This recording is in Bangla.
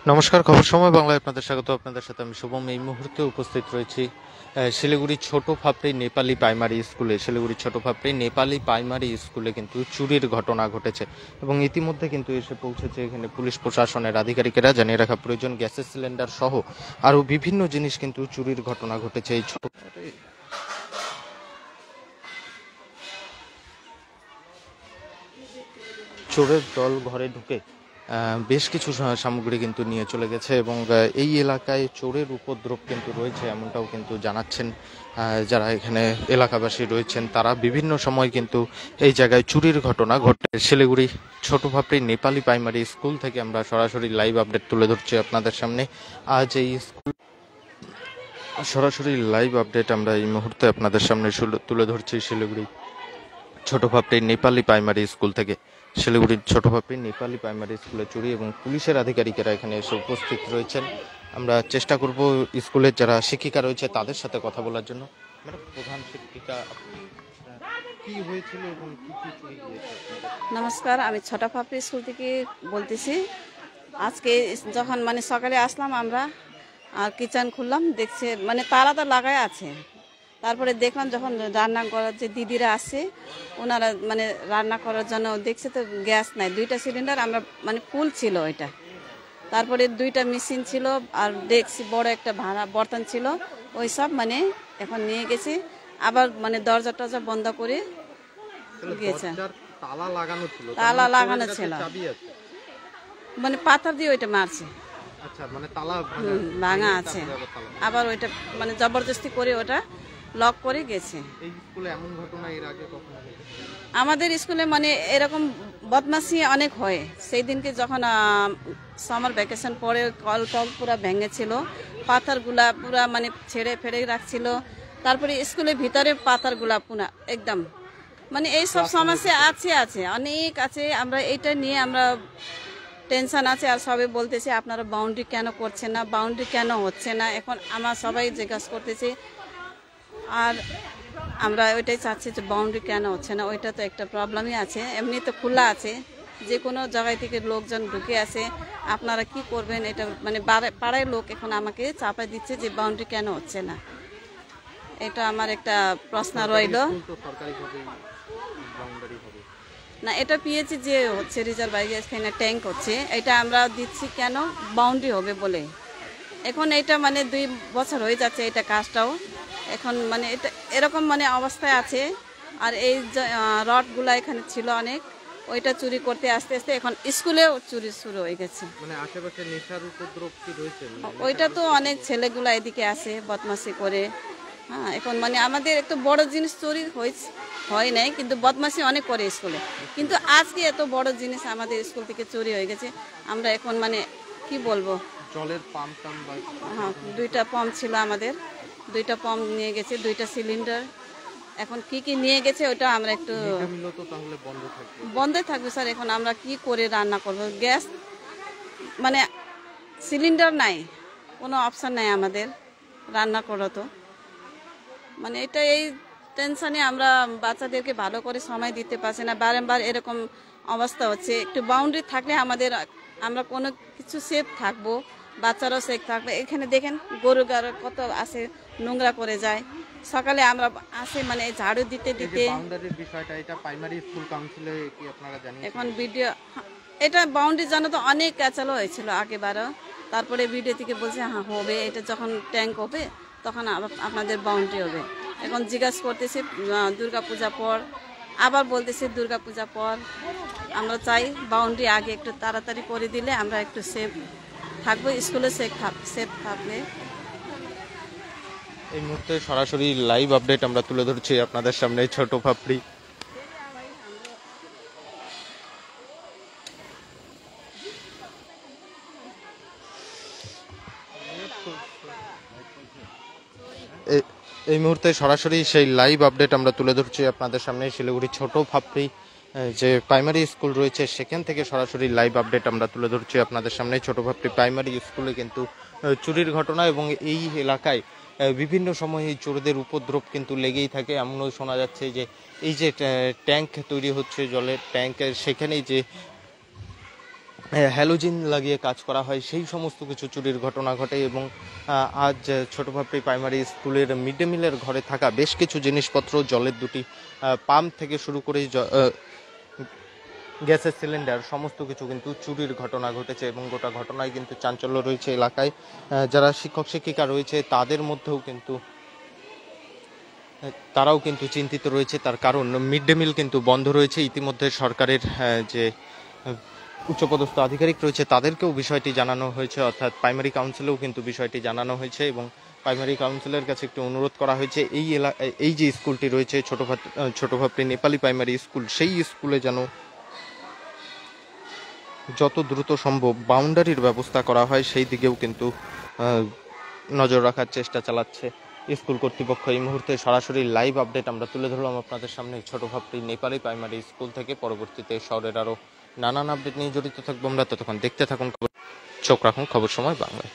নমস্কার, খবর সময় বাংলায় আপনাদের স্বাগত। আপনাদের সাথে আমি শুভম। এই মুহূর্তে উপস্থিত রয়েছি শিলিগুড়ি ছোট ফাপড়ি নেপালি প্রাইমারি স্কুলে। শিলিগুড়ি ছোট ফাপড়ি নেপালি প্রাইমারি স্কুলে কিন্তু চুরির ঘটনা ঘটেছে এবং ইতিমধ্যে কিন্তু এসে পৌঁছেছে এখানে পুলিশ প্রশাসনের আধিকারিকেরা। জানিয়ে রাখা প্রয়োজন, গ্যাসের সিলিন্ডার সহ আরও বিভিন্ন জিনিস কিন্তু চুরির ঘটনা ঘটেছে এই ছোট। চোরের দল ঘরে ঢুকে বেশ কিছু সামগ্রী কিন্তু নিয়ে চলে গেছে এবং এই এলাকায় চোরের উপদ্রব কিন্তু রয়েছে, এমনটাও কিন্তু জানাচ্ছেন যারা এখানে এলাকাবাসী রয়েছেন। তারা বিভিন্ন সময় কিন্তু এই জায়গায় চুরির ঘটনা ঘটে। শিলিগুড়ি ছোট ফাপড়ি নেপালি প্রাইমারি স্কুল থেকে আমরা সরাসরি লাইভ আপডেট তুলে ধরছি আপনাদের সামনে। আজ এই স্কুল সরাসরি লাইভ আপডেট আমরা এই মুহূর্তে আপনাদের সামনে তুলে ধরছি শিলিগুড়ি ছোট ফাপড়ি নেপালি প্রাইমারি স্কুল থেকে। শিলিগুড়ির ছোট ফাপড়ি নেপালি প্রাইমারি স্কুলে চুরি এবং পুলিশের আধিকারিকেরা এখানে এসে উপস্থিত রয়েছেন। আমরা চেষ্টা করব স্কুলের যারা শিক্ষিকা রয়েছে তাদের সাথে কথা বলার জন্য। ম্যাডাম, প্রধান শিক্ষিকা, কি হয়েছিল এবং কি কি চুরি হয়েছে? নমস্কার, আমি ছোট ফাপড়ি স্কুল থেকে বলতেছি। আজকে যখন সকালে আসলাম আমরা, আর কিচেন খুললাম, দেখছে তালা তো লাগাই আছে। তারপরে দেখলাম যখন রান্না করার যে দিদিরা আসে, ওনারা রান্না করার জন্য দেখছে তো গ্যাস নাই, 2টা সিলিন্ডার আমরা ফুল ছিল ওইটা। তারপরে 2টা মেশিন ছিল আর দেখছি বড় একটা ভাড়া বর্তন ছিল, ওই সব এখন নিয়ে গেছে। আবার দরজা টরজা বন্ধ করে গিয়েছে। তালা লাগানো ছিল, পাথর দিয়ে ওইটা মারছে। ভাঙা আছে, আবার ওইটা জবরদস্তি করে ওটা লক করে গেছে। আমাদের স্কুলে এরকম বদমাশি অনেক হয়। সেই দিনকে যখন সামার ভ্যাকেশন পরে কল টল পুরা ভেঙেছিল, পাথরগুলা পুরা ছেড়ে ফেড়ে রাখছিল। তারপরে স্কুলের ভিতরে পাথরগুলা পুরা একদম এই সব সমস্যা আছে অনেক আছে। আমরা এইটা নিয়ে আমরা টেনশন আছে। আর সবাই বলতেছে আপনারা বাউন্ডারি কেন করছেন না, বাউন্ডারি কেন হচ্ছে না। এখন আমার সবাই জিজ্ঞাসা করতেছে, আর আমরা ওইটাই চাচ্ছি যে বাউন্ডারি কেন হচ্ছে না। ওইটা তো একটা প্রবলেমই আছে। এমনি তো খোলা আছে, যে কোনো জায়গায় থেকে লোকজন ঢুকে আসে। আপনারা কি করবেন, এটা পাড়ায় লোক এখন আমাকে চাপা দিচ্ছে যে বাউন্ডারি কেন হচ্ছে না। এটা আমার একটা প্রশ্ন রইল। না, এটা পেয়েছি যে হচ্ছে রিজার্ভ এখানে ট্যাঙ্ক হচ্ছে, এটা আমরা দিচ্ছি কেন বাউন্ডারি হবে বলে। এখন এটা 2 বছর হয়ে যাচ্ছে এটা কাজটাও। এখন এটা এরকম অবস্থায় আছে। আর এই রডগুলা এখানে ছিল অনেক, ওইটা চুরি করতে আস্তে আস্তে এখন স্কুলেও চুরি শুরু হয়ে গেছে। আশেপাশে নেশার উপদ্রব কি রয়েছে? ওইটা তো অনেক ছেলেগুলা এদিকে আসে বদমাশি করে। হ্যাঁ, এখন আমাদের একটু বড় জিনিস চুরি হয় নাই, কিন্তু বদমাশি অনেক করে স্কুলে। কিন্তু আজকে এত বড় জিনিস আমাদের স্কুল থেকে চুরি হয়ে গেছে। আমরা এখন কি বলবো, জলের পাম্প, হ্যাঁ 2টা পাম্প ছিল আমাদের, 2টা পাম্প নিয়ে গেছে, 2টা সিলিন্ডার। এখন কি কি নিয়ে গেছে ওটা আমরা একটু বন্ধ থাকবে স্যার। এখন আমরা কি করে রান্না করব, গ্যাস সিলিন্ডার নাই, কোনো অপশান নাই আমাদের রান্না করো তো। এটা এই টেনশনে আমরা বাচ্চাদেরকে ভালো করে সময় দিতে পারছি না। বারংবার এরকম অবস্থা হচ্ছে। একটু বাউন্ডারি থাকলে আমরা কোনো কিছু সেফ থাকবো, বাচ্চারাও সেফ থাকবে। এখানে দেখেন গরু গারু কত আসে, নোংরা করে যায়। সকালে আমরা আসে ঝাড়ু দিতে দিতে। এখন ভিডিও, এটা বাউন্ডারি জানো তো অনেক ক্যাচালো হয়েছিল আগেবারও। তারপরে ভিডিও থেকে বলছে হ্যাঁ হবে, এটা যখন ট্যাঙ্ক হবে তখন আপনাদের বাউন্ডারি হবে। এখন জিজ্ঞাসা করতেছে দুর্গাপূজা পর, আবার বলতেছে দুর্গাপূজা পর। আমরা চাই বাউন্ডারি আগে একটু তাড়াতাড়ি করে দিলে আমরা একটু সেফ থাকবো, স্কুলে সেফ থাকবে। এই মুহূর্তে সরাসরি লাইভ আপডেট আমরা তুলে ধরছি আপনাদের সামনে ছোট ফাপড়ি। এই মুহূর্তে সরাসরি সেই লাইভ আপডেট আমরা তুলে ধরছি আপনাদের সামনে শিলিগুড়ি ছোট ফাপড়ি যে প্রাইমারি স্কুল রয়েছে সেখান থেকে সরাসরি লাইভ আপডেট আমরা তুলে ধরছি আপনাদের সামনে। ছোট ফাপড়ি প্রাইমারি স্কুলে কিন্তু চুরির ঘটনা এবং এই এলাকায় বিভিন্ন সময় এই চোরদের উপদ্রব কিন্তু লেগেই থাকে। এমনও শোনা যাচ্ছে যে এই যে ট্যাঙ্ক তৈরি হচ্ছে, জলের ট্যাঙ্ক, সেখানেই যে হ্যালোজিন লাগিয়ে কাজ করা হয়, সেই সমস্ত কিছু চুরির ঘটনা ঘটে। এবং আজ ছোট ভাপড়ি প্রাইমারি স্কুলের মিড ডে মিলের ঘরে থাকা বেশ কিছু জিনিসপত্র, জলের দুটি পাম্প থেকে শুরু করে গ্যাসের সিলিন্ডার, সমস্ত কিছু কিন্তু চুরির ঘটনা ঘটেছে। এবং গোটা ঘটনায় কিন্তু চাঞ্চল্য রয়েছে এলাকায়। যারা শিক্ষক শিক্ষিকা রয়েছে তাদের মধ্যেও কিন্তু তারাও কিন্তু চিন্তিত রয়েছে, তার কারণ মিড ডে মিল কিন্তু বন্ধ রয়েছে। ইতিমধ্যে সরকারের যে উচ্চপদস্থ আধিকারিক রয়েছে তাদেরকেও বিষয়টি জানানো হয়েছে, অর্থাৎ প্রাইমারি কাউন্সিলেও কিন্তু বিষয়টি জানানো হয়েছে। এবং প্রাইমারি কাউন্সিলের কাছে একটি অনুরোধ করা হয়েছে এই যে স্কুলটি রয়েছে ছোট ভাপড়ি নেপালি প্রাইমারি স্কুল, সেই স্কুলে যেন যত দ্রুত সম্ভব বাউন্ডারির ব্যবস্থা করা হয়, সেই দিকেও কিন্তু নজর রাখার চেষ্টা চালাচ্ছে স্কুল কর্তৃপক্ষ। এই মুহূর্তে সরাসরি লাইভ আপডেট আমরা তুলে ধরলাম আপনাদের সামনে ছোট ভাপড়ি নেপালি প্রাইমারি স্কুল থেকে। পরবর্তীতে শহরের আরও নানান আপডেট নিয়ে জড়িত থাকবো আমরা। ততক্ষণ দেখতে থাকুন, চোখ রাখুন খবর সময় বাংলায়।